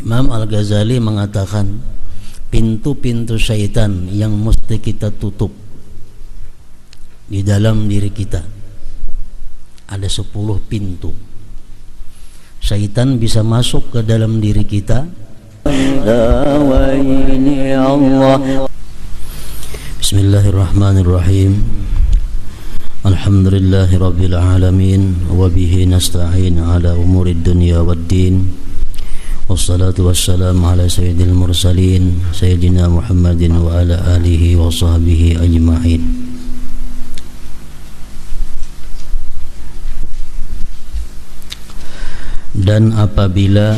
Imam Al-Ghazali mengatakan pintu-pintu syaitan yang mesti kita tutup di dalam diri kita ada 10 pintu. Syaitan bisa masuk ke dalam diri kita. Bismillahirrahmanirrahim. Alhamdulillahi rabbil alamin wa bihi nasta'in ala umurid dunya waddin. Wassalatu wassalamu ala sayyidil mursalin sayyidina Muhammadin wa ala alihi wa sahbihi ajma'in. Dan apabila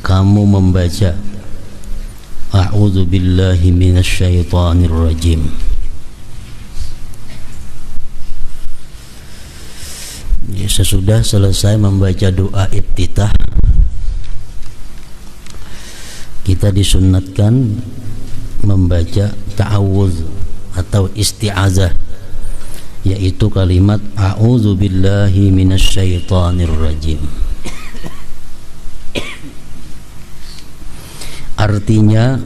kamu membaca A'udzu billahi minasyaitonir rajim, sesudah selesai membaca doa iftitah, kita disunnatkan membaca ta'awudz atau isti'azah, yaitu kalimat a'udzu billahi minasyaitonir rajim. Artinya,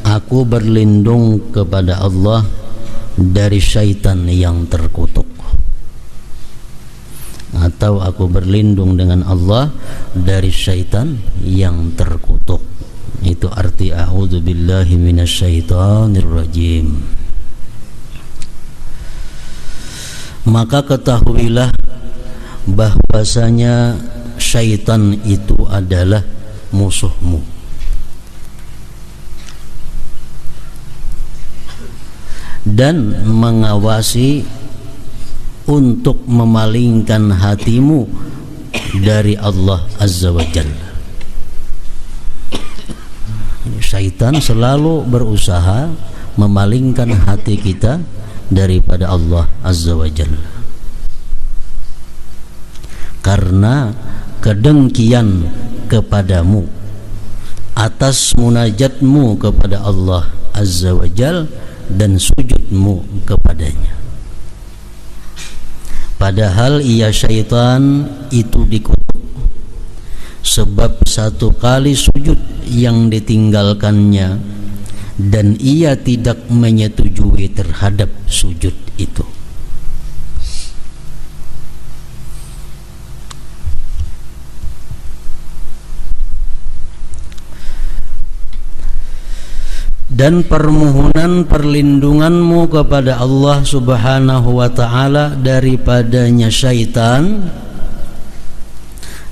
aku berlindung kepada Allah dari syaitan yang terkutuk, atau aku berlindung dengan Allah dari syaitan yang terkutuk. Itu arti a'udzu billahi minasyaitonir rajim. Maka ketahuilah bahwasanya syaitan itu adalah musuhmu, dan mengawasi untuk memalingkan hatimu dari Allah Azza wa Jalla. Syaitan selalu berusaha memalingkan hati kita daripada Allah Azza wa Jalla, karena kedengkian kepadamu atas munajatmu kepada Allah Azza wa Jalla dan sujudmu kepadanya. Padahal ia syaitan itu dikutuk sebab satu kali sujud yang ditinggalkannya dan ia tidak menyetujui terhadap sujud itu. Dan permohonan perlindunganmu kepada Allah Subhanahu wa ta'ala daripadanya syaitan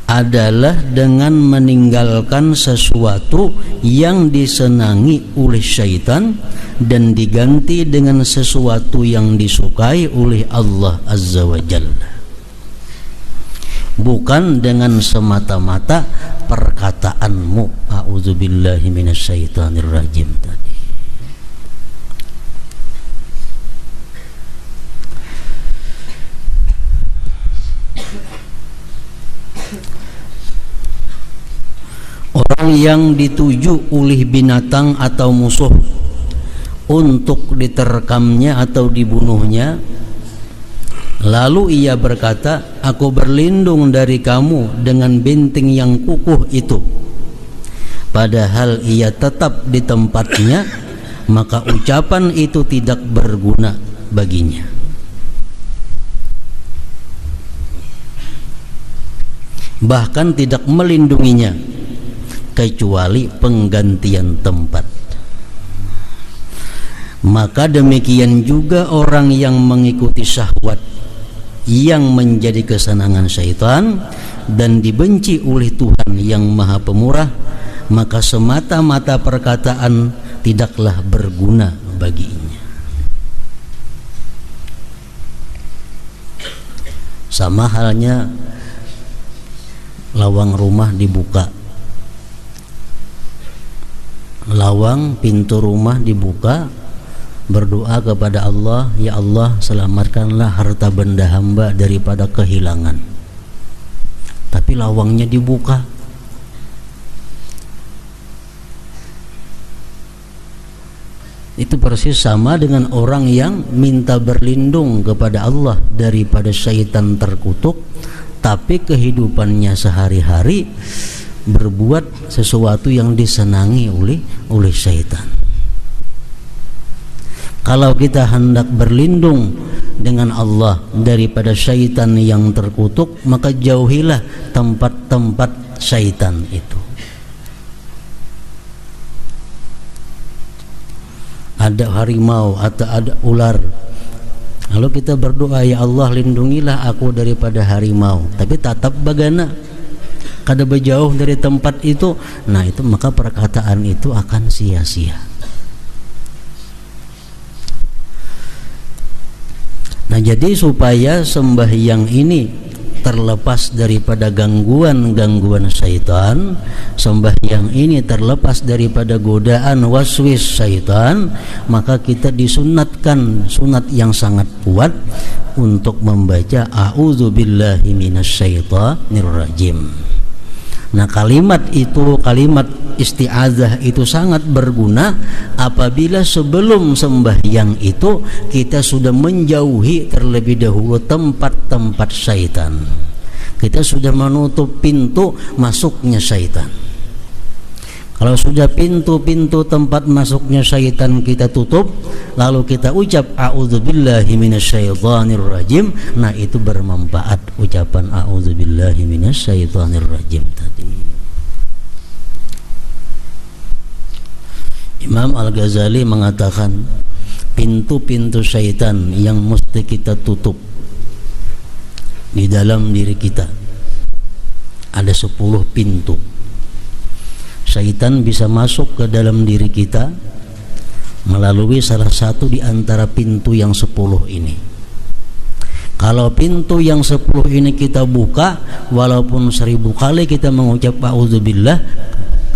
adalah dengan meninggalkan sesuatu yang disenangi oleh syaitan dan diganti dengan sesuatu yang disukai oleh Allah Azza wa Jalla, bukan dengan semata-mata perkataanmu a'udzubillahi minasyaitonir rajim tadi. Orang yang dituju oleh binatang atau musuh untuk diterkamnya atau dibunuhnya, lalu ia berkata, aku berlindung dari kamu dengan benteng yang kukuh itu, padahal ia tetap di tempatnya, maka ucapan itu tidak berguna baginya. Bahkan tidak melindunginya kecuali penggantian tempat. Maka demikian juga orang yang mengikuti syahwat yang menjadi kesenangan syaitan dan dibenci oleh Tuhan yang Maha Pemurah, maka semata-mata perkataan tidaklah berguna baginya. Sama halnya lawang rumah dibuka, lawang pintu rumah dibuka, berdoa kepada Allah, ya Allah selamatkanlah harta benda hamba daripada kehilangan, tapi lawangnya dibuka. Itu persis sama dengan orang yang minta berlindung kepada Allah daripada syaitan terkutuk, tapi kehidupannya sehari-hari berbuat sesuatu yang disenangi oleh syaitan. Kalau kita hendak berlindung dengan Allah daripada syaitan yang terkutuk, maka jauhilah tempat-tempat syaitan itu. Ada harimau atau ada ular, lalu kita berdoa, ya Allah lindungilah aku daripada harimau, tapi tatap bagana kada berjauh dari tempat itu, nah itu maka perkataan itu akan sia-sia. Nah jadi supaya sembahyang ini terlepas daripada gangguan-gangguan syaitan, sembahyang ini terlepas daripada godaan waswis syaitan, maka kita disunatkan sunat yang sangat kuat untuk membaca a'udzubillahi minasyaitonir rajim. Nah kalimat itu, kalimat isti'adzah itu sangat berguna apabila sebelum sembahyang itu kita sudah menjauhi terlebih dahulu tempat-tempat syaitan. Kita sudah menutup pintu masuknya syaitan. Kalau sudah pintu-pintu tempat masuknya syaitan kita tutup, lalu kita ucap a'udzubillahi minasyaitonir rajim, nah itu bermanfaat ucapan a'udzubillahi minasyaitonir rajim tadi. Imam Al-Ghazali mengatakan pintu-pintu syaitan yang mesti kita tutup di dalam diri kita ada 10 pintu. Syaitan bisa masuk ke dalam diri kita melalui salah satu di antara pintu yang 10 ini. Kalau pintu yang 10 ini kita buka, walaupun 1000 kali kita mengucap a'udzubillah,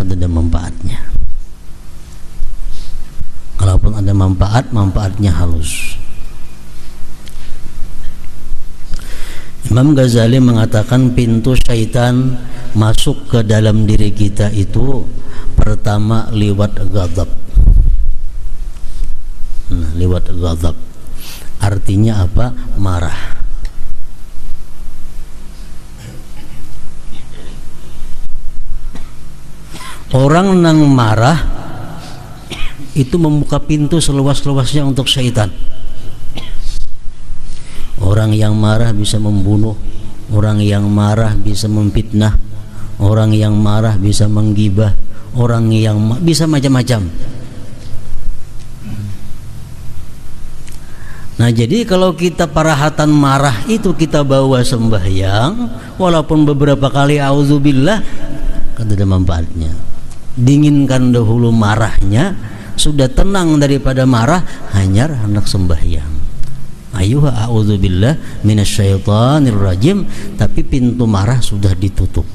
kan ada manfaatnya. Kalaupun ada manfaat, manfaatnya halus. Imam Ghazali mengatakan pintu syaitan masuk ke dalam diri kita itu pertama lewat ghadab. Nah, lewat ghadab artinya apa? Marah. Orang nang marah itu membuka pintu seluas-luasnya untuk syaitan. Orang yang marah bisa membunuh, orang yang marah bisa memfitnah, orang yang marah bisa menggibah, orang yang bisa macam-macam. Nah jadi kalau kita parahatan marah itu kita bawa sembahyang, walaupun beberapa kali auzubillah, kan ada manfaatnya. Dinginkan dahulu marahnya, sudah tenang daripada marah, hanyar hendak sembahyang. Ayuha a'udzubillah minasyaitonir rajim, tapi pintu marah sudah ditutup.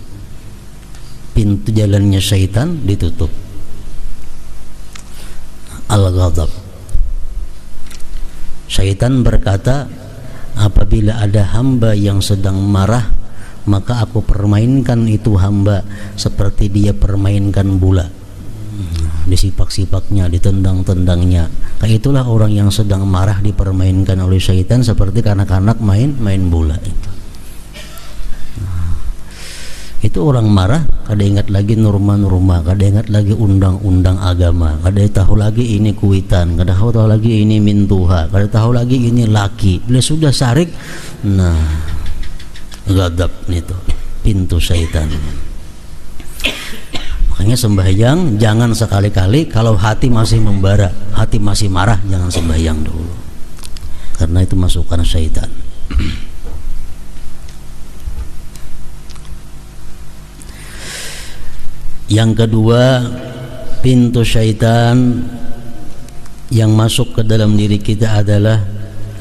Pintu jalannya syaitan ditutup. Al-ghadab. Syaitan berkata, apabila ada hamba yang sedang marah, maka aku permainkan itu hamba seperti dia permainkan bola. Disipak-sipaknya, ditendang-tendangnya. Kayak itulah orang yang sedang marah dipermainkan oleh syaitan seperti kanak-kanak main bola itu. Itu orang marah, kada ingat lagi norma-norma, kada ingat lagi undang-undang agama, kada tahu lagi ini kuitan, kada tahu lagi ini mintuha, kada tahu lagi ini laki. Bila sudah sarik, nah ghadab itu pintu syaitan. Makanya sembahyang jangan sekali-kali kalau hati masih membara, hati masih marah, jangan sembahyang dulu, karena itu masukan syaitan. Yang kedua, pintu syaitan yang masuk ke dalam diri kita adalah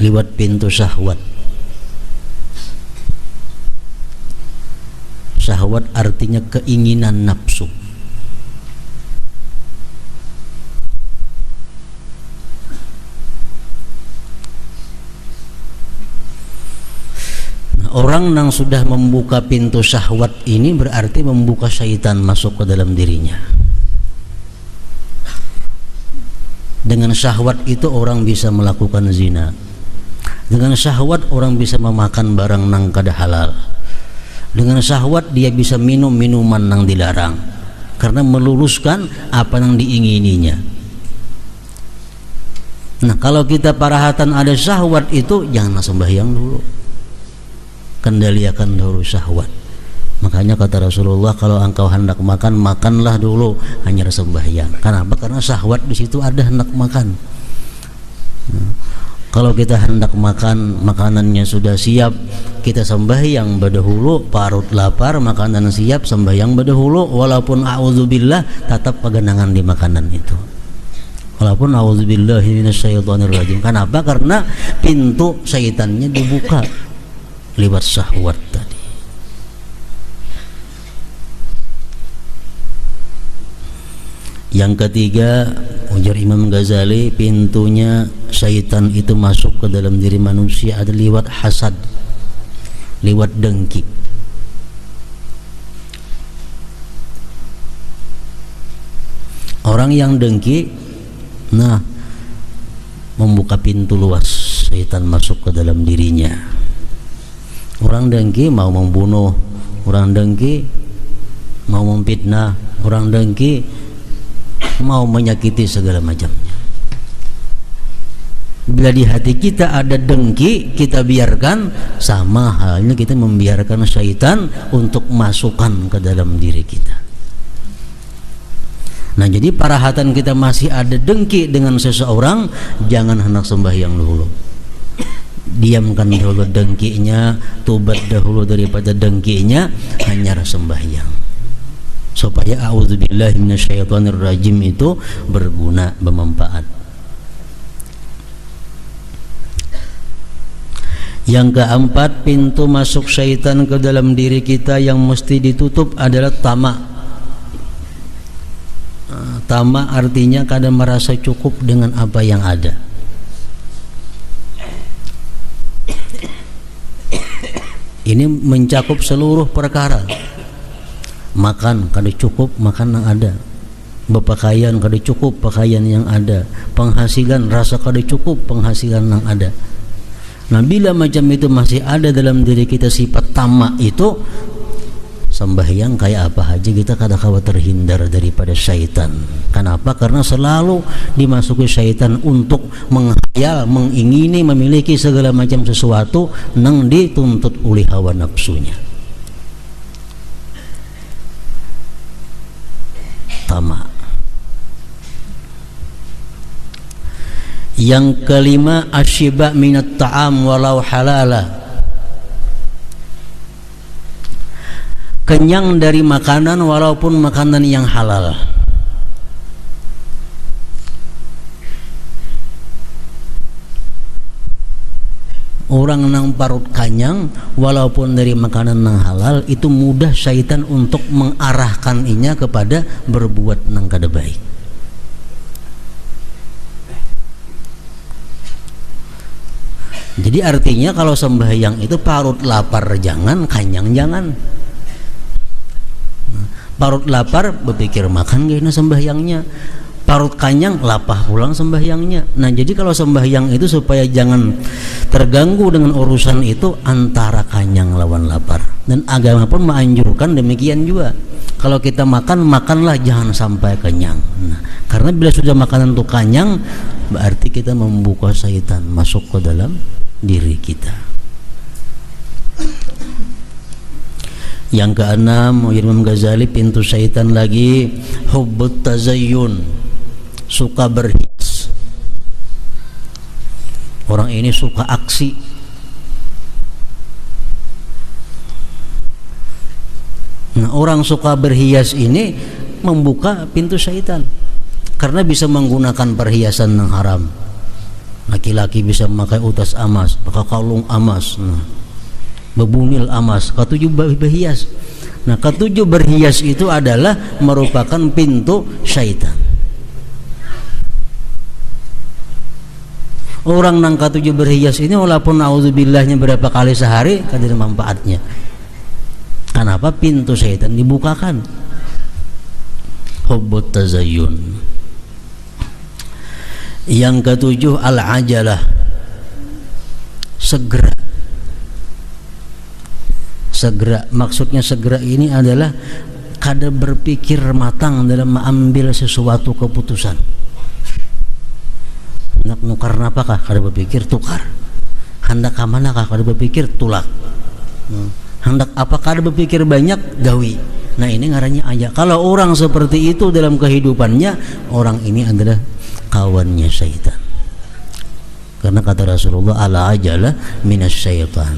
lewat pintu syahwat. Syahwat artinya keinginan nafsu. Orang yang sudah membuka pintu syahwat ini berarti membuka syaitan masuk ke dalam dirinya. Dengan syahwat itu orang bisa melakukan zina. Dengan syahwat orang bisa memakan barang nang kada halal. Dengan syahwat dia bisa minum minuman yang dilarang karena meluluskan apa yang diingininya. Nah, kalau kita parahatan ada syahwat itu jangan sembahyang dulu. Kendalikan dulu syahwat. Makanya kata Rasulullah, kalau engkau hendak makan, makanlah dulu, hanya sembahyang. Kenapa? Karena syahwat di situ ada hendak makan. Kalau kita hendak makan, makanannya sudah siap, kita sembahyang berdahulu, parut lapar, makanan siap, sembahyang berdahulu, walaupun a'udzubillah tetap peganangan di makanan itu. Walaupun a'udzubillahi minasyaitonirrajim. Kenapa? Karena pintu syaitannya dibuka lewat syahwat tadi. Yang ketiga, ujar Imam Ghazali, pintunya syaitan itu masuk ke dalam diri manusia ada lewat hasad, lewat dengki. Orang yang dengki, nah, membuka pintu luas syaitan masuk ke dalam dirinya. Orang dengki mau membunuh, orang dengki mau memfitnah, orang dengki mau menyakiti segala macamnya. Bila di hati kita ada dengki, kita biarkan, sama halnya kita membiarkan syaitan untuk masukkan ke dalam diri kita. Nah, jadi parahatan kita masih ada dengki dengan seseorang, jangan hendak sembahyang dulu. Diamkan dulu dengkinya, tobat dahulu daripada dengkinya, hanya sembahyang. Supaya a'udzubillahi minasyaitonirrajim itu berguna, bermanfaat. Yang keempat, pintu masuk syaitan ke dalam diri kita yang mesti ditutup adalah tamak. Tamak artinya kadang merasa cukup dengan apa yang ada. Ini mencakup seluruh perkara. Makan kada cukup, makan yang ada. Berpakaian kada cukup, pakaian yang ada. Penghasilan rasa kada cukup, penghasilan yang ada. Nah, bila macam itu masih ada dalam diri kita sifat tamak itu, sembahyang kayak apa aja kita kada khawatir terhindar daripada syaitan. Kenapa? Karena selalu dimasuki syaitan untuk menghayal, mengingini, memiliki segala macam sesuatu yang dituntut oleh hawa nafsunya. Tamak. Yang kelima, asyiba minat ta'am walau halala. Kenyang dari makanan walaupun makanan yang halal. Orang yang parut kanyang walaupun dari makanan yang halal, itu mudah syaitan untuk mengarahkan inya kepada berbuat yang kada baik. Jadi artinya kalau sembahyang itu parut lapar jangan, kanyang jangan. Parut lapar berpikir makan gak sembahyangnya, parut kanyang lapah pulang sembahyangnya. Nah, jadi kalau sembahyang itu supaya jangan terganggu dengan urusan itu antara kanyang lawan lapar. Dan agama pun menganjurkan demikian juga. Kalau kita makan, makanlah jangan sampai kenyang. Nah, karena bila sudah makanan itu kanyang, berarti kita membuka syaitan masuk ke dalam diri kita. Yang keenam, Imam Ghazali, pintu syaitan lagi hubbut tazayyun, suka berhias. Orang ini suka aksi. Nah, orang suka berhias ini membuka pintu syaitan karena bisa menggunakan perhiasan yang haram. Laki-laki bisa memakai utas emas, pakai kalung emas, nah, bebunil emas, ketujuh berhias. Nah, ketujuh berhias itu adalah merupakan pintu syaitan. Orang nang ketujuh berhias ini walaupun audzubillahnya berapa kali sehari, kada ada manfaatnya. Kenapa? Pintu syaitan dibukakan. Hubbut tazayyun. Yang ketujuh, al-ajalah, segera. Segera, maksudnya segera ini adalah kada berpikir matang dalam mengambil sesuatu keputusan. Hendak nukar napakah, kada berpikir tukar. Hendak kamanakah, kada berpikir tulak. Hendak apa, kada berpikir banyak gawi. Nah ini ngarannya ayat. Kalau orang seperti itu dalam kehidupannya, orang ini adalah kawannya syaitan. Karena kata Rasulullah, ala ajalah minas syaitan.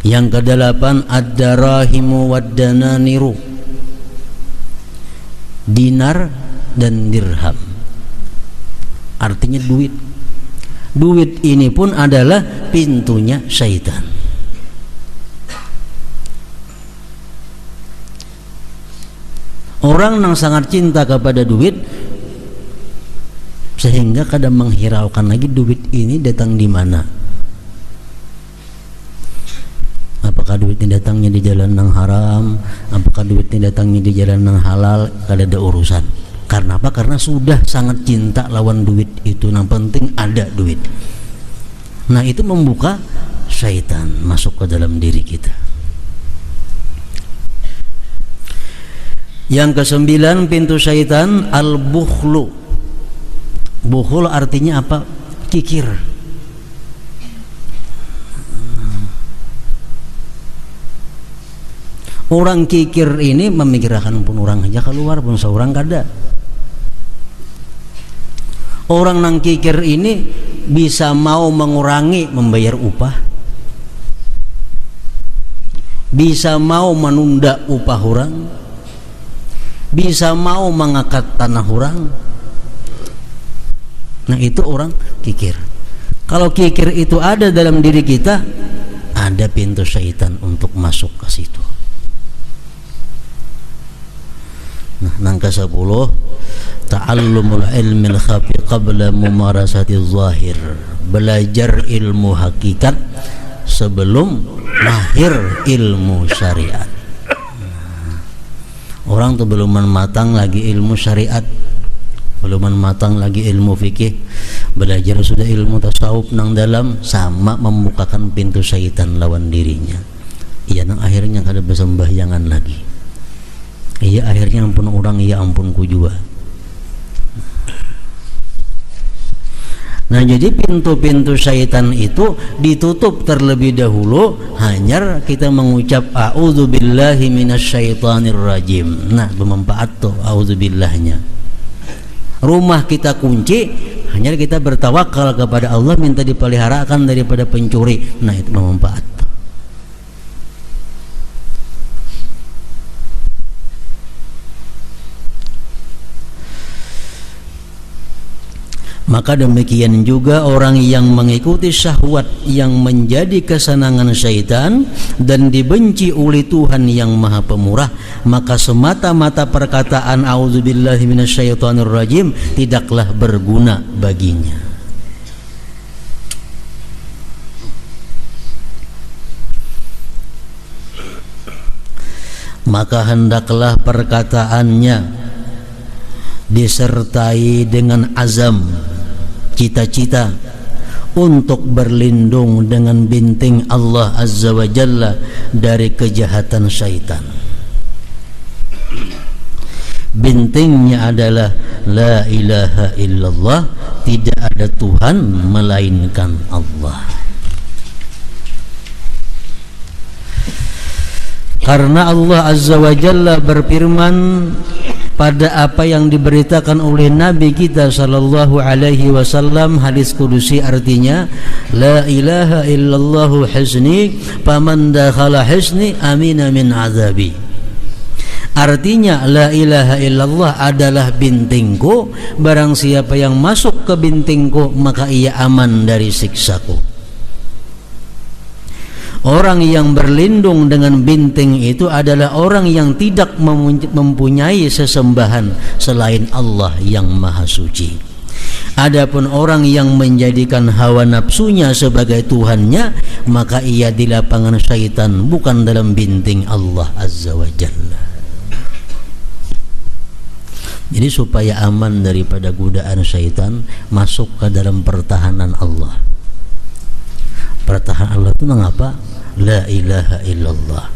Yang kedelapan, ad-darahimu wad-dananiru, dinar dan dirham, artinya duit. Duit ini pun adalah pintunya syaitan. Orang yang sangat cinta kepada duit sehingga kadang menghiraukan lagi duit ini datang di mana. Apakah duit ini datangnya di jalan yang haram, apakah duit ini datangnya di jalan yang halal, kada ada urusan. Karena apa? Karena sudah sangat cinta lawan duit itu. Yang penting ada duit. Nah itu membuka syaitan masuk ke dalam diri kita. Yang kesembilan pintu syaitan, al-bukhlu. Bukhul artinya apa? Kikir. Orang kikir ini memikirkan pun orang aja keluar pun seorang kada. Orang nang kikir ini bisa mau mengurangi membayar upah, bisa mau menunda upah orang, bisa mau mengangkat tanah orang. Nah itu orang kikir. Kalau kikir itu ada dalam diri kita, ada pintu syaitan untuk masuk ke situ. Nah, yang ke-10, ta'allumul ilmil khafi qabla mumarasati zahir. Belajar ilmu hakikat sebelum lahir ilmu syariat. Orang tuh belum matang lagi ilmu syariat, belum matang lagi ilmu fikih, belajar sudah ilmu tasawuf nang dalam, sama membukakan pintu syaitan lawan dirinya. Iya nang akhirnya kada bersembahyangan lagi. Iya akhirnya ampun orang, iya ampun ku juga. Nah jadi pintu-pintu syaitan itu ditutup terlebih dahulu, hanya kita mengucap a'udzubillahi minasyaitonir rajim. Nah bermanfaat tuh a'udzubillahnya. Rumah kita kunci, hanya kita bertawakal kepada Allah, minta dipeliharakan daripada pencuri. Nah itu bermanfaat. Maka demikian juga orang yang mengikuti syahwat yang menjadi kesenangan syaitan dan dibenci oleh Tuhan yang Maha Pemurah, maka semata-mata perkataan a'udzubillahi minasyaitonirrajim tidaklah berguna baginya. Maka hendaklah perkataannya disertai dengan azam, cita-cita untuk berlindung dengan binting Allah Azza wa Jalla dari kejahatan syaitan. Bintingnya adalah la ilaha illallah, tidak ada Tuhan melainkan Allah. Karena Allah Azza wa Jalla berfirman pada apa yang diberitakan oleh Nabi kita sallallahu alaihi wasallam, hadis kudusi, artinya la ilaha illallahu hisni faman dakhala hisni amina min azabi. Artinya la ilaha illallah adalah bintingku, barang siapa yang masuk ke bintingku maka ia aman dari siksaku. Orang yang berlindung dengan binting itu adalah orang yang tidak mempunyai sesembahan selain Allah yang Maha Suci. Adapun orang yang menjadikan hawa nafsunya sebagai Tuhannya, maka ia di lapangan syaitan, bukan dalam binting Allah Azza wa Jalla. Jadi supaya aman daripada godaan syaitan, masuk ke dalam pertahanan Allah. Pertahanan Allah itu mengapa? La ilaha illallah.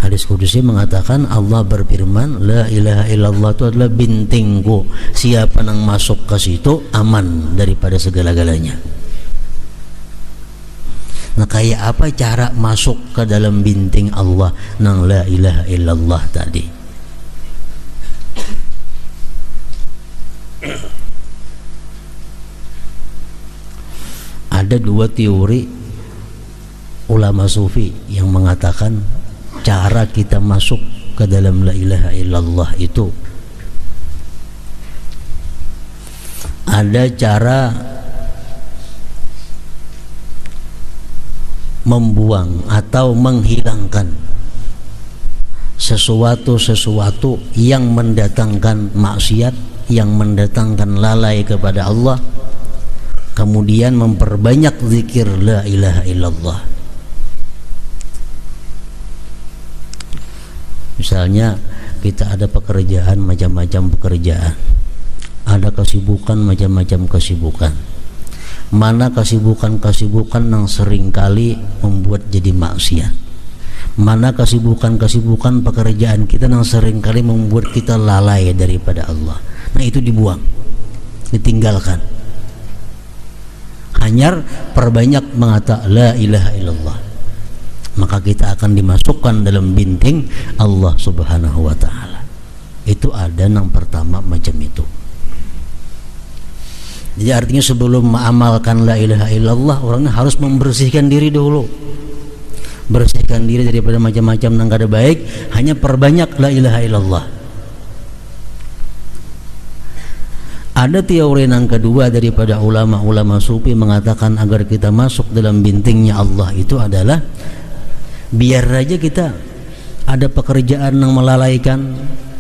Hadis kudusi mengatakan Allah berfirman, la ilaha illallah itu adalah bintingku. Siapa yang masuk ke situ aman daripada segala-galanya. Nah, kayak apa cara masuk ke dalam binting Allah nang la ilaha illallah tadi? Ada dua teori ulama sufi yang mengatakan cara kita masuk ke dalam la ilaha illallah itu ada cara membuang atau menghilangkan sesuatu yang mendatangkan maksiat, yang mendatangkan lalai kepada Allah, kemudian memperbanyak zikir la ilaha illallah. Misalnya kita ada pekerjaan, macam-macam pekerjaan, ada kesibukan, macam-macam kesibukan. Mana kesibukan yang seringkali membuat jadi maksiat, mana kesibukan pekerjaan kita yang seringkali membuat kita lalai daripada Allah. Nah, itu dibuang, ditinggalkan. Hanya perbanyak mengata la ilaha illallah, maka kita akan dimasukkan dalam binting Allah Subhanahu wa ta'ala. Itu ada yang pertama macam itu. Jadi artinya sebelum mengamalkan la ilaha illallah, orangnya harus membersihkan diri dulu, bersihkan diri daripada macam-macam yang kada baik, hanya perbanyak la ilaha illallah. Ada teori yang kedua daripada ulama-ulama sufi mengatakan agar kita masuk dalam bintingnya Allah itu adalah biar aja kita ada pekerjaan yang melalaikan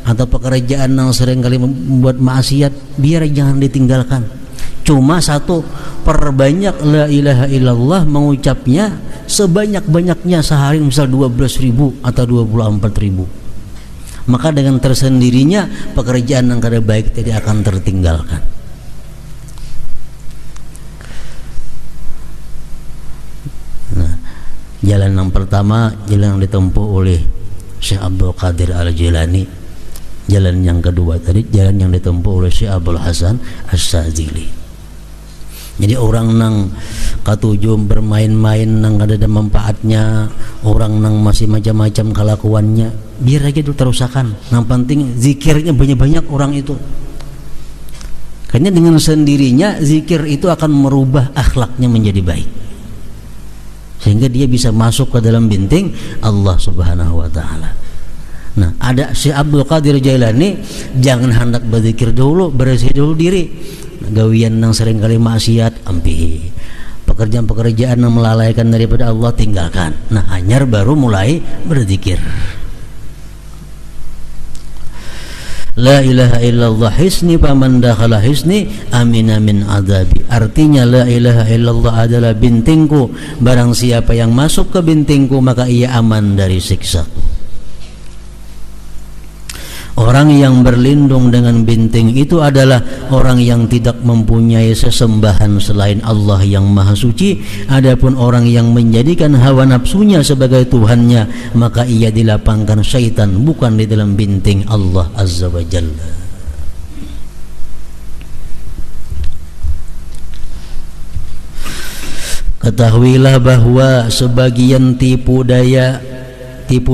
atau pekerjaan yang seringkali membuat maksiat, biar jangan ditinggalkan. Cuma satu, perbanyak la ilaha illallah, mengucapnya sebanyak-banyaknya sehari, misal 12.000 atau 24.000. Maka dengan tersendirinya pekerjaan yang kada baik tidak akan tertinggalkan. Nah, jalan yang pertama, jalan yang ditempuh oleh Syekh Abdul Qadir Al-Jilani. Jalan yang kedua tadi, jalan yang ditempuh oleh Syekh Abdul Hasan As-Sadzili. Jadi orang nang katujuh bermain-main nang ada manfaatnya, orang nang masih macam-macam kelakuannya, biar aja dulu terusakan. Yang penting zikirnya banyak-banyak orang itu. Karena dengan sendirinya zikir itu akan merubah akhlaknya menjadi baik, sehingga dia bisa masuk ke dalam binting Allah Subhanahu wa ta'ala. Nah, ada Syekh Abdul Qadir Jailani, jangan hendak berzikir dulu, bersih dulu diri. Gawian yang seringkali maksiat ampihi, pekerjaan-pekerjaan yang melalaikan daripada Allah tinggalkan. Nah, hanyar baru mulai berzikir. La ilaha illallah hisni faman dakhala hisni amina min adabi. Artinya la ilaha illallah adalah bintingku, barang siapa yang masuk ke bintingku maka ia aman dari siksaku. Orang yang berlindung dengan binting itu adalah orang yang tidak mempunyai sesembahan selain Allah yang Maha Suci. Adapun orang yang menjadikan hawa nafsunya sebagai Tuhannya, maka ia dilapangkan syaitan, bukan di dalam binting Allah Azza wa Jalla. Ketahuilah bahwa sebagian tipu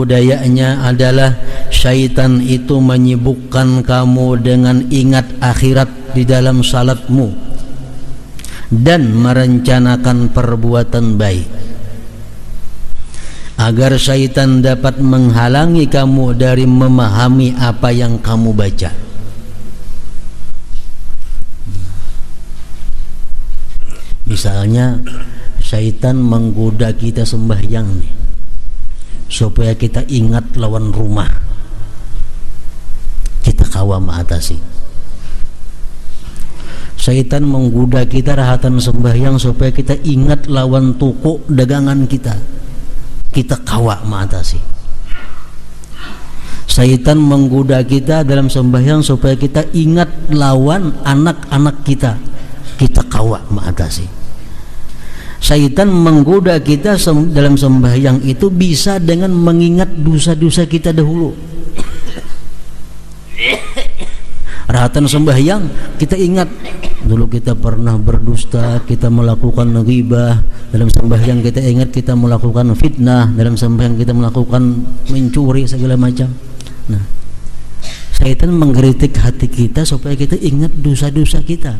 dayanya adalah syaitan itu menyibukkan kamu dengan ingat akhirat di dalam salatmu dan merencanakan perbuatan baik, agar syaitan dapat menghalangi kamu dari memahami apa yang kamu baca. Misalnya syaitan menggoda kita sembahyang nih, supaya kita ingat lawan rumah, kita kawa mengatasi. Syaitan menggoda kita rahatan sembahyang supaya kita ingat lawan toko dagangan kita, kita kawa mengatasi. Syaitan menggoda kita dalam sembahyang supaya kita ingat lawan anak-anak kita, kita kawat mengatasi. Syaitan menggoda kita dalam sembahyang itu bisa dengan mengingat dosa-dosa kita dahulu. Rahatan sembahyang kita ingat dulu kita pernah berdusta, kita melakukan ghibah. Dalam sembahyang kita ingat kita melakukan fitnah. Dalam sembahyang kita melakukan mencuri segala macam. Nah, syaitan menggelitik hati kita supaya kita ingat dosa-dosa kita.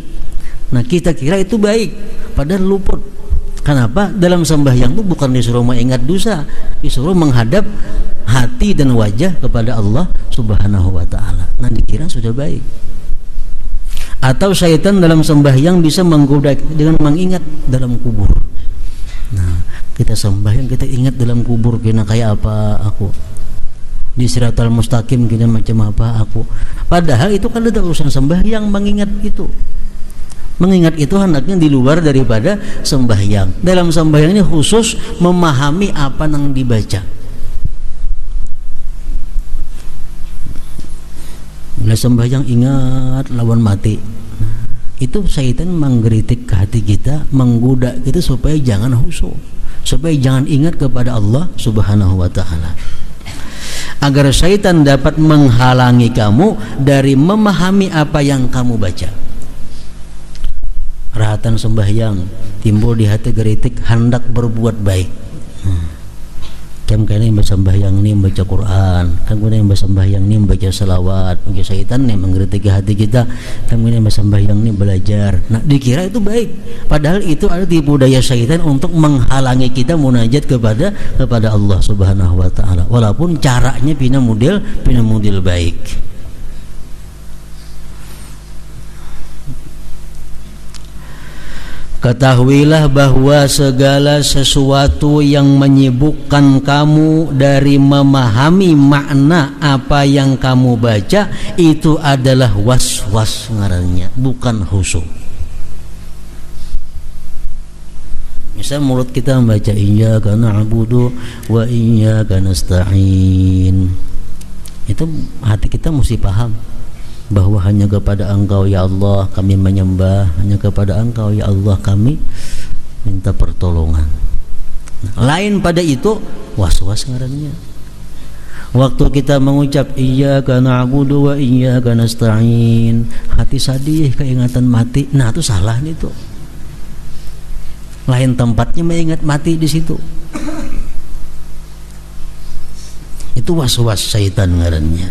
Nah, kita kira itu baik, padahal luput. Kenapa? Dalam sembahyang itu bukan disuruh mengingat dosa, disuruh menghadap hati dan wajah kepada Allah Subhanahu wa ta'ala. Nah, dikira sudah baik. Atau syaitan dalam sembahyang bisa menggoda dengan mengingat dalam kubur. Nah, kita sembahyang kita ingat dalam kubur kena kayak apa aku, di Siratal Mustaqim kena macam apa aku. Padahal itu kan ada urusan sembahyang mengingat itu. Mengingat itu hendaknya di luar daripada sembahyang. Dalam sembahyang ini khusus memahami apa yang dibaca. Bila sembahyang ingat lawan mati. Nah, itu syaitan menggelitik ke hati kita, menggoda kita supaya jangan khusyuk, supaya jangan ingat kepada Allah Subhanahu wa ta'ala. Agar syaitan dapat menghalangi kamu dari memahami apa yang kamu baca. Rahatan sembahyang timbul di hati geritik hendak berbuat baik. Kan kena yang sembahyang ni membaca Quran, kan kena yang sembahyang ni membaca salawat. Mungkin syaitan ni menggeritik hati kita, kan kena yang sembahyang ni belajar. Nah, dikira itu baik, padahal itu ada tipu daya syaitan untuk menghalangi kita munajat kepada Allah Subhanahu wa ta'ala. Walaupun caranya pina model baik. Ketahuilah bahwa segala sesuatu yang menyibukkan kamu dari memahami makna apa yang kamu baca itu adalah was-was ngarannya, bukan khusyuk. Misal mulut kita membaca iyyaka na'budu wa iyyaka nasta'in, itu hati kita mesti paham bahwa hanya kepada Engkau ya Allah kami menyembah, hanya kepada Engkau ya Allah kami minta pertolongan. Lain pada itu was-was ngarannya. Waktu kita mengucap iyyaka na'budu wa iyyaka nasta'in, hati sadih keingatan mati. Nah, itu salah nih tuh. Lain tempatnya mengingat mati di situ. Itu was-was syaitan ngarannya.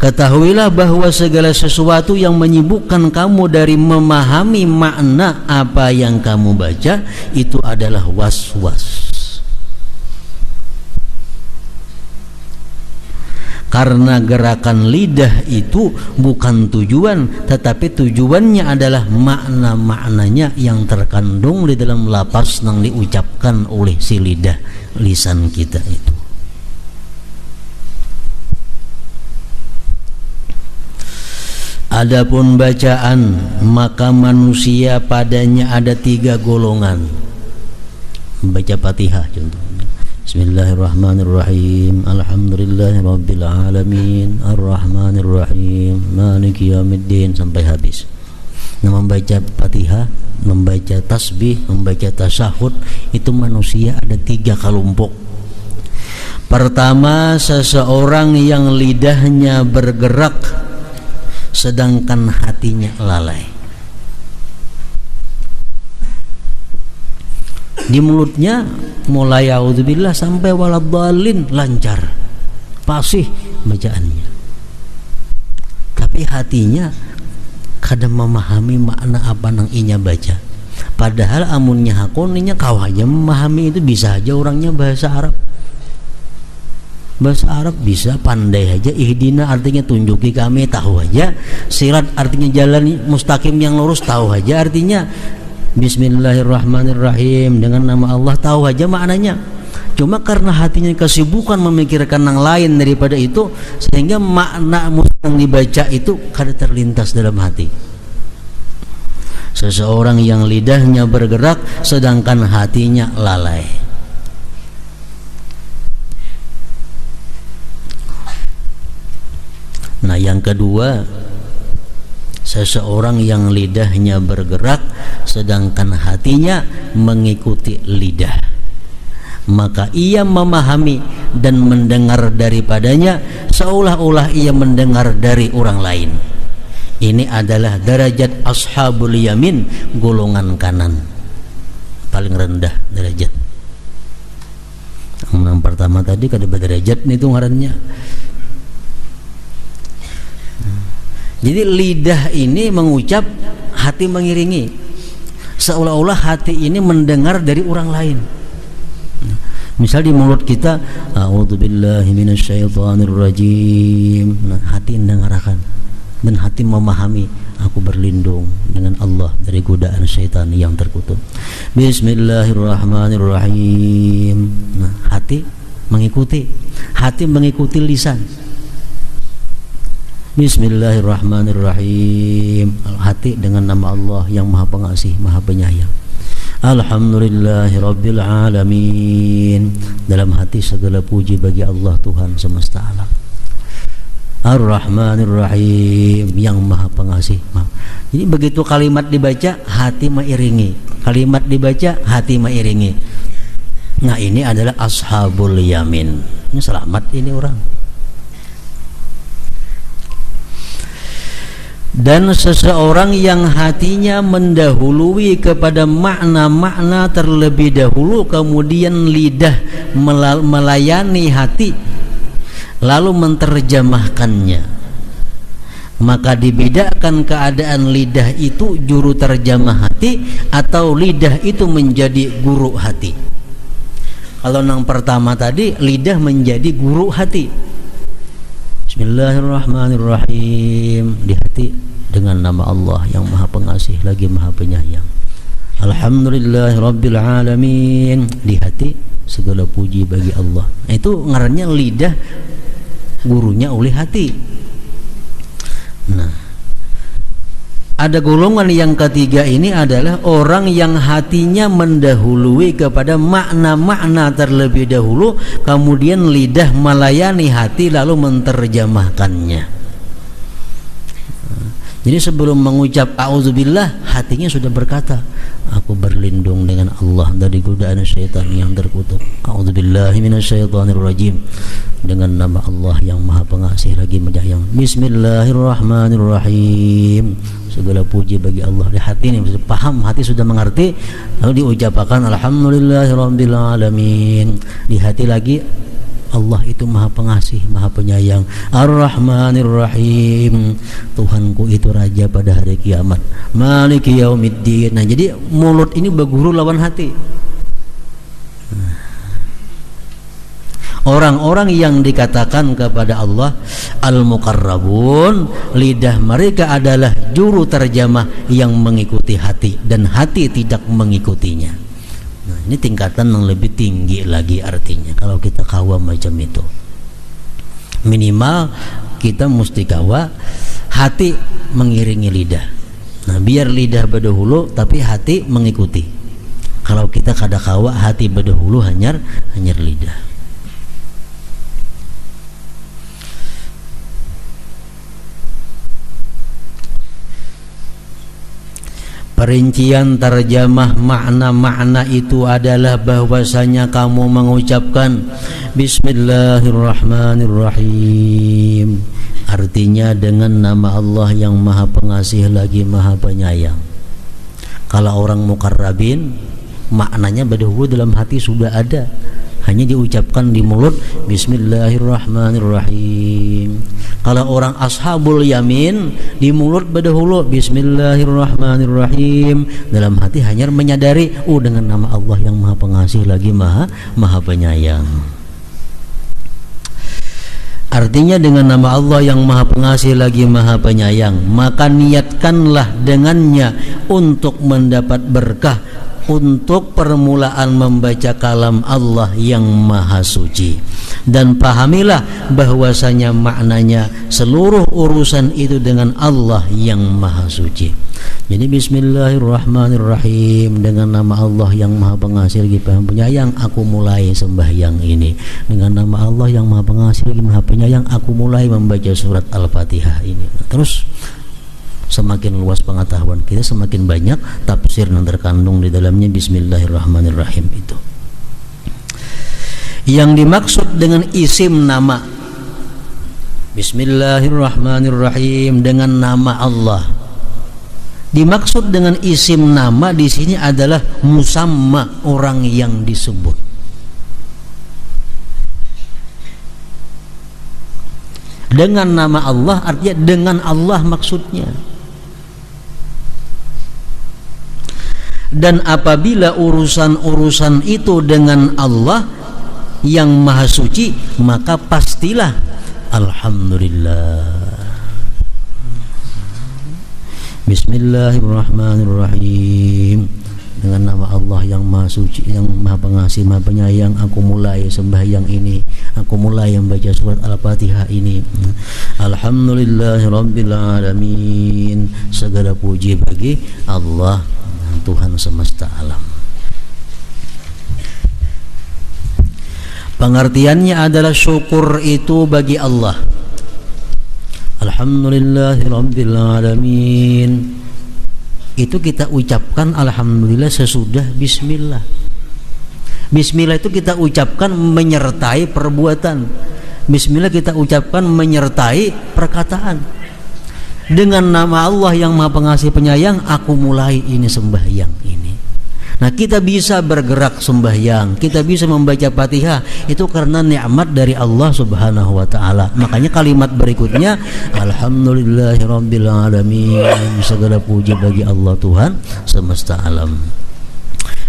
Ketahuilah bahwa segala sesuatu yang menyibukkan kamu dari memahami makna apa yang kamu baca itu adalah was-was. Karena gerakan lidah itu bukan tujuan, tetapi tujuannya adalah makna-maknanya yang terkandung di dalam lafaz yang diucapkan oleh si lidah, lisan kita itu. Adapun bacaan, maka manusia padanya ada 3 golongan. Baca Fatihah contohnya. Bismillahirrahmanirrahim. Alhamdulillahirabbil alamin. Arrahmanirrahim. Maliki yaumiddin sampai habis. Nah, membaca Fatihah, membaca tasbih, membaca tasyahud, itu manusia ada 3 kelompok. Pertama, seseorang yang lidahnya bergerak sedangkan hatinya lalai. Di mulutnya mulai auzubillah sampai waladhdallin lancar, fasih bacaannya. Tapi hatinya kadang memahami makna apa nang inya baca. Padahal amunnya hakoninya kau aja memahami itu, bisa aja orangnya bahasa Arab. Bahasa Arab bisa, pandai aja. Ihdina artinya tunjuki kami, tahu aja. Sirat artinya jalan mustaqim yang lurus, tahu aja artinya. Bismillahirrahmanirrahim dengan nama Allah, tahu aja maknanya. Cuma karena hatinya kesibukan memikirkan yang lain daripada itu, sehingga makna yang dibaca itu kada terlintas dalam hati. Seseorang yang lidahnya bergerak sedangkan hatinya lalai. Nah, yang kedua, seseorang yang lidahnya bergerak sedangkan hatinya mengikuti lidah. Maka ia memahami dan mendengar daripadanya seolah-olah ia mendengar dari orang lain. Ini adalah derajat ashabul yamin, golongan kanan, paling rendah derajat. Yang pertama tadi kada berderajat itu ngarannya. Jadi lidah ini mengucap, hati mengiringi, seolah-olah hati ini mendengar dari orang lain. Misal di mulut kita, a'udzubillahi minasyaitonirrajim. Nah, hati mendengarkan dan hati memahami, aku berlindung dengan Allah dari godaan syaitan yang terkutuk. Bismillahirrahmanirrahim. Nah, hati mengikuti lisan. Bismillahirrahmanirrahim. Hati dengan nama Allah yang Maha Pengasih, Maha Penyayang. Alhamdulillahirabbil alamin. Dalam hati segala puji bagi Allah Tuhan semesta alam. Ar-Rahmanir-Rahim, yang Maha Pengasih. Jadi begitu kalimat dibaca, hati mengiringi. Kalimat dibaca, hati mengiringi. Nah, ini adalah ashabul yamin. Ini selamat ini orang. Dan seseorang yang hatinya mendahului kepada makna-makna terlebih dahulu, kemudian lidah melayani hati lalu menterjemahkannya, maka dibedakan keadaan lidah itu juru terjemah hati atau lidah itu menjadi guru hati. Kalau yang pertama tadi, lidah menjadi guru hati. Bismillahirrahmanirrahim, di hati dengan nama Allah yang Maha Pengasih lagi Maha Penyayang. Alhamdulillahirabbil alamin, di hati segala puji bagi Allah. Itu ngarannya lidah gurunya oleh hati. Nah, ada golongan yang ketiga, ini adalah orang yang hatinya mendahului kepada makna-makna terlebih dahulu, kemudian lidah melayani hati lalu menterjemahkannya. Jadi sebelum mengucap a'udzubillah, hatinya sudah berkata, aku berlindung dengan Allah dari godaan syaitan yang terkutuk. A'udzubillahi minasyaitonirrajim, dengan nama Allah yang Maha Pengasih lagi Penyayang. Bismillahirrahmanirrahim, segala puji bagi Allah. Di hati ini paham, hati sudah mengerti, lalu diucapkan alhamdulillahirabbil alamin. Di hati lagi, Allah itu Maha Pengasih, Maha Penyayang. Ar-Rahmanir-Rahim, Tuhanku itu Raja pada hari kiamat. Maliki yaumiddin. Nah, jadi mulut ini berguru lawan hati. Orang-orang yang dikatakan kepada Allah al-muqarrabun, lidah mereka adalah juru terjemah yang mengikuti hati dan hati tidak mengikutinya. Nah, ini tingkatan yang lebih tinggi lagi artinya. Kalau kita kawa macam itu, minimal kita mesti kawa hati mengiringi lidah. Nah, biar lidah berdahulu tapi hati mengikuti. Kalau kita kada kawa hati berdahulu hanyar lidah. Perincian terjemah makna-makna itu adalah bahwasanya kamu mengucapkan Bismillahirrahmanirrahim, artinya dengan nama Allah yang Maha Pengasih lagi Maha Penyayang. Kalau orang muqarrabin, maknanya berdahulu dalam hati sudah ada, hanya diucapkan di mulut Bismillahirrahmanirrahim. Kalau orang ashabul yamin, di mulut berdahulu Bismillahirrahmanirrahim, dalam hati hanya menyadari, dengan nama Allah yang Maha Pengasih lagi Maha Penyayang. Artinya dengan nama Allah yang Maha Pengasih lagi Maha Penyayang, maka niatkanlah dengannya untuk mendapat berkah, untuk permulaan membaca kalam Allah yang Maha Suci, dan pahamilah bahwasanya maknanya seluruh urusan itu dengan Allah yang Maha Suci. Jadi Bismillahirrahmanirrahim, dengan nama Allah yang Maha Pengasih lagi Maha Penyayang, aku mulai sembahyang ini. Dengan nama Allah yang Maha Pengasih lagi Maha Penyayang, aku mulai membaca surat Al-Fatihah ini. Terus semakin luas pengetahuan kita, semakin banyak tafsir yang terkandung di dalamnya. Bismillahirrahmanirrahim itu. Yang dimaksud dengan isim nama, Bismillahirrahmanirrahim, dengan nama Allah. Dimaksud dengan isim nama di sini adalah musamma, orang yang disebut. Dengan nama Allah artinya dengan Allah maksudnya. Dan apabila urusan-urusan itu dengan Allah yang maha suci, maka pastilah alhamdulillah. Bismillahirrahmanirrahim, dengan nama Allah yang maha suci, yang maha pengasih, maha penyayang, aku mulai sembahyang ini, aku mulai membaca surat Al-Fatihah ini. Alhamdulillahirabbil alamin, segala puji bagi Allah, Tuhan semesta alam. Pengertiannya adalah syukur itu bagi Allah. Alhamdulillahirabbil alamin, itu kita ucapkan alhamdulillah sesudah bismillah. Bismillah itu kita ucapkan menyertai perbuatan. Bismillah kita ucapkan menyertai perkataan. Dengan nama Allah yang maha pengasih penyayang, aku mulai ini sembahyang ini. Nah, kita bisa bergerak sembahyang, kita bisa membaca Fatihah, itu karena nikmat dari Allah Subhanahu wa taala. Makanya kalimat berikutnya, alhamdulillahirabbil alamin, segala puji bagi Allah Tuhan semesta alam.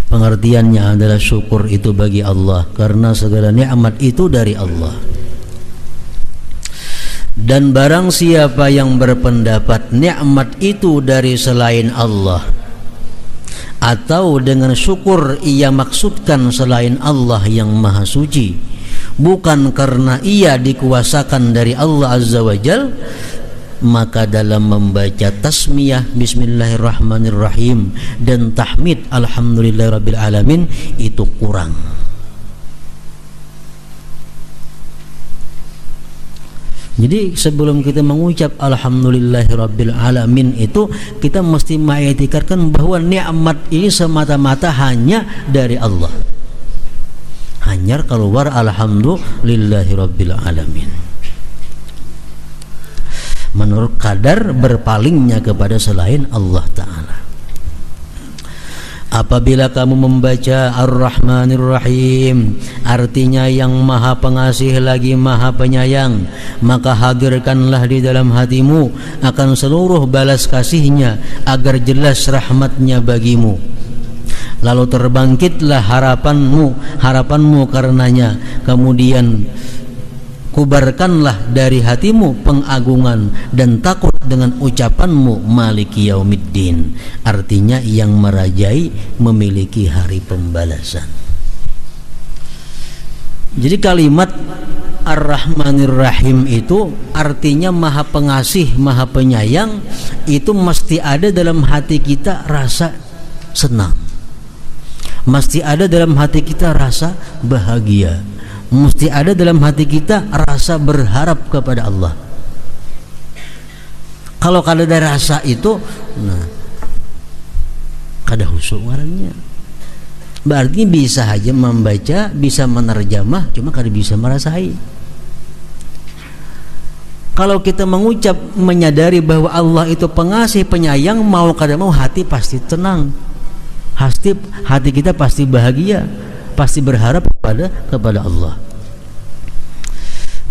Pengertiannya adalah syukur itu bagi Allah karena segala nikmat itu dari Allah. Dan barang siapa yang berpendapat nikmat itu dari selain Allah, atau dengan syukur ia maksudkan selain Allah yang maha suci, bukan karena ia dikuasakan dari Allah Azza wa Jal, maka dalam membaca tasmiyah Bismillahirrahmanirrahim dan tahmid Alhamdulillahirabbil alamin itu kurang. Jadi sebelum kita mengucap alhamdulillahirabbil alamin itu, kita mesti mengiktikarkan bahwa nikmat ini semata-mata hanya dari Allah. Hanya keluar alhamdulillahirabbil alamin. Menurut kadar berpalingnya kepada selain Allah Ta'ala. Apabila kamu membaca Ar-Rahmanir-Rahim, artinya yang maha pengasih lagi maha penyayang, maka hadirkanlah di dalam hatimu akan seluruh balas kasihnya agar jelas rahmatnya bagimu. Lalu terbangkitlah harapanmu karenanya. Kemudian kubarkanlah dari hatimu pengagungan dan takut dengan ucapanmu Maliki Yaumiddin, artinya yang merajai memiliki hari pembalasan. Jadi kalimat Ar-Rahmanir-Rahim itu artinya maha pengasih, maha penyayang, itu mesti ada dalam hati kita rasa senang, mesti ada dalam hati kita rasa bahagia, mesti ada dalam hati kita rasa berharap kepada Allah. Kalau kada ada rasa itu, nah, kada khusyuk orangnya. Berarti bisa aja membaca, bisa menerjemah, cuma kada bisa merasai. Kalau kita mengucap menyadari bahwa Allah itu pengasih penyayang, mau kada mau hati pasti tenang, hati kita pasti bahagia, pasti berharap kepada Allah.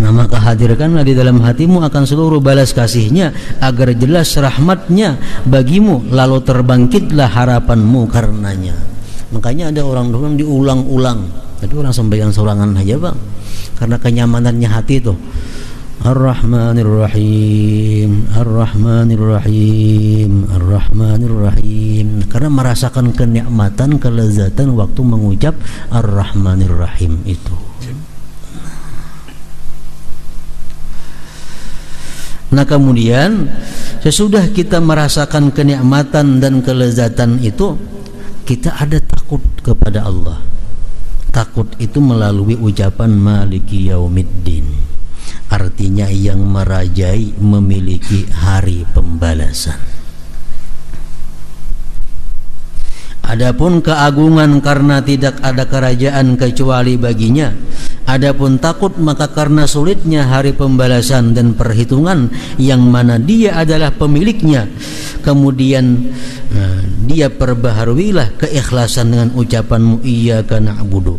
Nah, maka hadirkanlah di dalam hatimu akan seluruh balas kasihnya agar jelas rahmatnya bagimu, lalu terbangkitlah harapanmu karenanya. Makanya ada orang diulang-ulang, tapi orang sembahyang sorangan aja bang, karena kenyamanannya hati itu. Ar-Rahmanir-Rahim, Ar-Rahmanir-Rahim, Ar-Rahmanir-Rahim, karena merasakan kenikmatan, kelezatan waktu mengucap Ar-Rahmanir-Rahim itu. Nah, kemudian sesudah kita merasakan kenikmatan dan kelezatan itu, kita ada takut kepada Allah. Takut itu melalui ucapan Maliki Yaumiddin, artinya yang merajai memiliki hari pembalasan. Adapun keagungan karena tidak ada kerajaan kecuali baginya. Adapun takut maka karena sulitnya hari pembalasan dan perhitungan yang mana dia adalah pemiliknya. Kemudian dia perbaharuilah keikhlasan dengan ucapanmu iyyaka na'budu.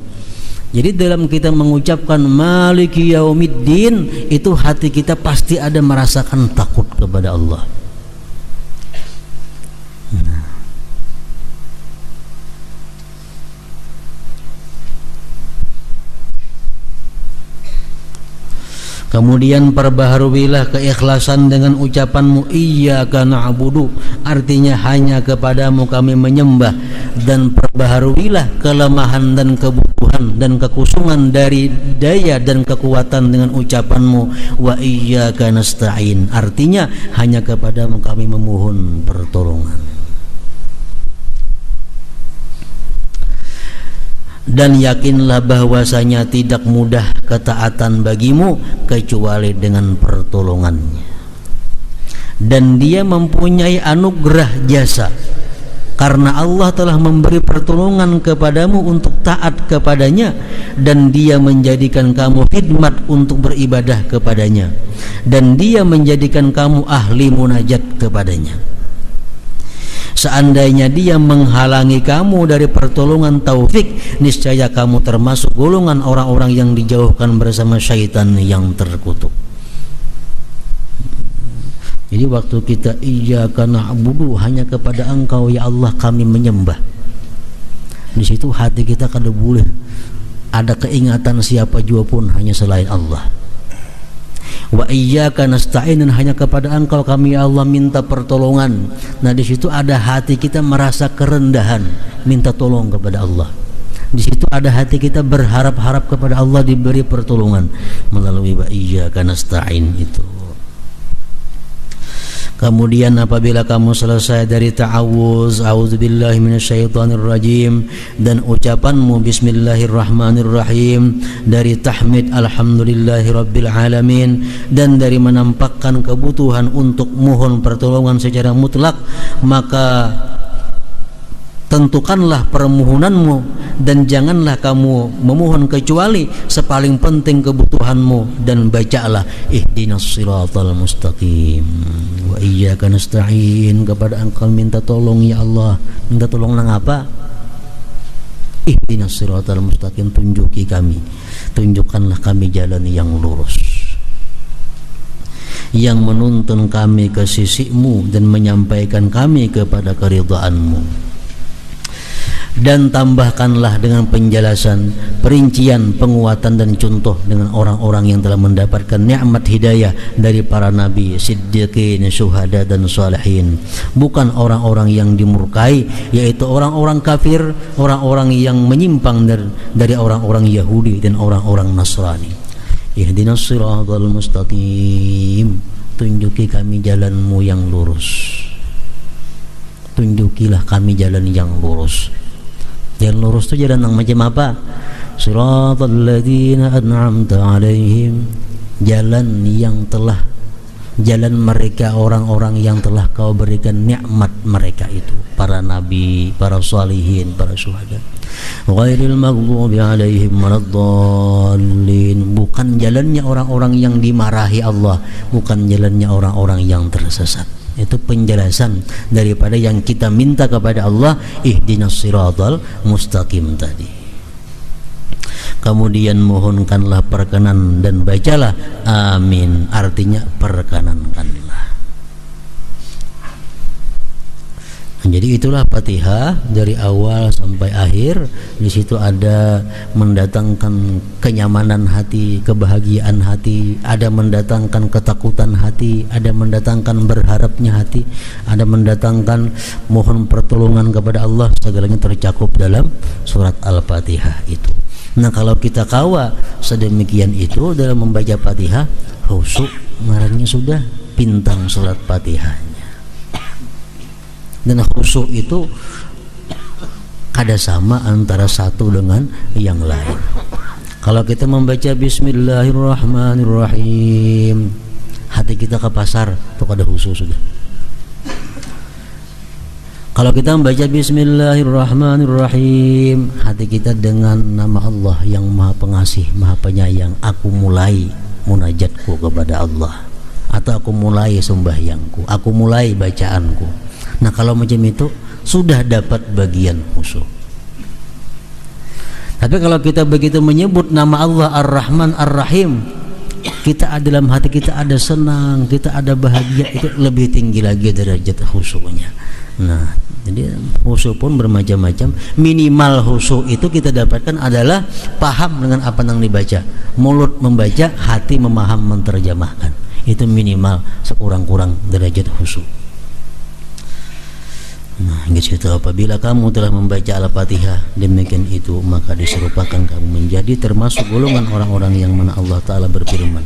Jadi dalam kita mengucapkan maliki yaumiddin, itu hati kita pasti ada merasakan takut kepada Allah. Kemudian perbaharuilah keikhlasan dengan ucapanmu iyyaka na'budu, artinya hanya kepadamu kami menyembah. Dan perbaharuilah kelemahan dan kebutuhan dan kekusungan dari daya dan kekuatan dengan ucapanmu wa iyyaka nasta'in, artinya hanya kepadamu kami memohon pertolongan. Dan yakinlah bahwasanya tidak mudah ketaatan bagimu kecuali dengan pertolongannya. Dan dia mempunyai anugerah jasa, karena Allah telah memberi pertolongan kepadamu untuk taat kepadanya, dan dia menjadikan kamu khidmat untuk beribadah kepadanya, dan dia menjadikan kamu ahli munajat kepadanya. Seandainya dia menghalangi kamu dari pertolongan taufik, niscaya kamu termasuk golongan orang-orang yang dijauhkan bersama syaitan yang terkutuk. Jadi waktu kita iyyaka na'budu, hanya kepada Engkau ya Allah kami menyembah, di situ hati kita kada boleh ada keingatan siapa jua pun hanya selain Allah. Wa iyyaka nasta'in, hanya kepada Engkau kami ya Allah minta pertolongan. Nah di situ ada hati kita merasa kerendahan, minta tolong kepada Allah. Di situ ada hati kita berharap-harap kepada Allah diberi pertolongan melalui wa iyyaka nasta'in itu. Kemudian apabila kamu selesai dari ta'awuz, a'udzubillahi minasyaitonirrajim, dan ucapanmu bismillahirrahmanirrahim, dari tahmid alhamdulillahi rabbil alamin, dan dari menampakkan kebutuhan untuk mohon pertolongan secara mutlak, maka tentukanlah permohonanmu dan janganlah kamu memohon kecuali sepaling penting kebutuhanmu, dan bacalah ihdinas siratal mustaqim wa iyyaka nasta'in, kepada Engkau minta tolong ya Allah. Minta tolong nang apa? Ihdinas siratal mustaqim, tunjuki kami, tunjukkanlah kami jalan yang lurus yang menuntun kami ke sisimu dan menyampaikan kami kepada keridhaanmu. Dan tambahkanlah dengan penjelasan, perincian, penguatan dan contoh dengan orang-orang yang telah mendapatkan nikmat hidayah dari para nabi, siddiqin, syuhada dan salihin, bukan orang-orang yang dimurkai, yaitu orang-orang kafir, orang-orang yang menyimpang dari orang-orang Yahudi dan orang-orang Nasrani. Ihdinas siratal mustaqim, tunjuki kami jalanmu yang lurus, tunjukilah kami jalan yang lurus. Jalan lurus itu jalan yang macam apa? Siratal ladzina an'amta alaihim, jalan yang telah, jalan mereka orang-orang yang telah kau berikan nikmat mereka itu, para nabi, para salihin, para syuhada. Ghairil maghdubi alaihim waladdallin, bukan jalannya orang-orang yang dimarahi Allah, bukan jalannya orang-orang yang tersesat. Itu penjelasan daripada yang kita minta kepada Allah, ihdinas siratal mustaqim tadi. Kemudian mohonkanlah perkenan dan bacalah amin, artinya perkenankanlah. Jadi itulah Fatihah dari awal sampai akhir. Di situ ada mendatangkan kenyamanan hati, kebahagiaan hati, ada mendatangkan ketakutan hati, ada mendatangkan berharapnya hati, ada mendatangkan mohon pertolongan kepada Allah. Segalanya tercakup dalam surat Al-Fatihah itu. Nah kalau kita kawa sedemikian itu dalam membaca Fatihah, khusyuk ngarannya sudah bintang surat Fatihahnya. Dan khusyuk itu kada sama antara satu dengan yang lain. Kalau kita membaca bismillahirrahmanirrahim, hati kita ke pasar, itu kada khusyuk sudah. Kalau kita membaca Bismillahirrahmanirrahim, hati kita dengan nama Allah yang Maha Pengasih, Maha Penyayang, aku mulai munajatku kepada Allah, atau aku mulai sembahyangku, aku mulai bacaanku. Nah, kalau macam itu sudah dapat bagian khusyuk. Tapi kalau kita begitu menyebut nama Allah Ar-Rahman Ar-Rahim, kita dalam hati kita ada senang, kita ada bahagia, itu lebih tinggi lagi derajat khusyuknya. Nah, jadi khusyuk pun bermacam-macam. Minimal khusyuk itu kita dapatkan adalah paham dengan apa yang dibaca, mulut membaca, hati memaham, menerjemahkan. Itu minimal sekurang-kurang derajat khusyuk. Nah, gitu. Apabila kamu telah membaca Al-Fatihah demikian itu, maka diserupakan kamu menjadi termasuk golongan orang-orang yang mana Allah Ta'ala berfirman,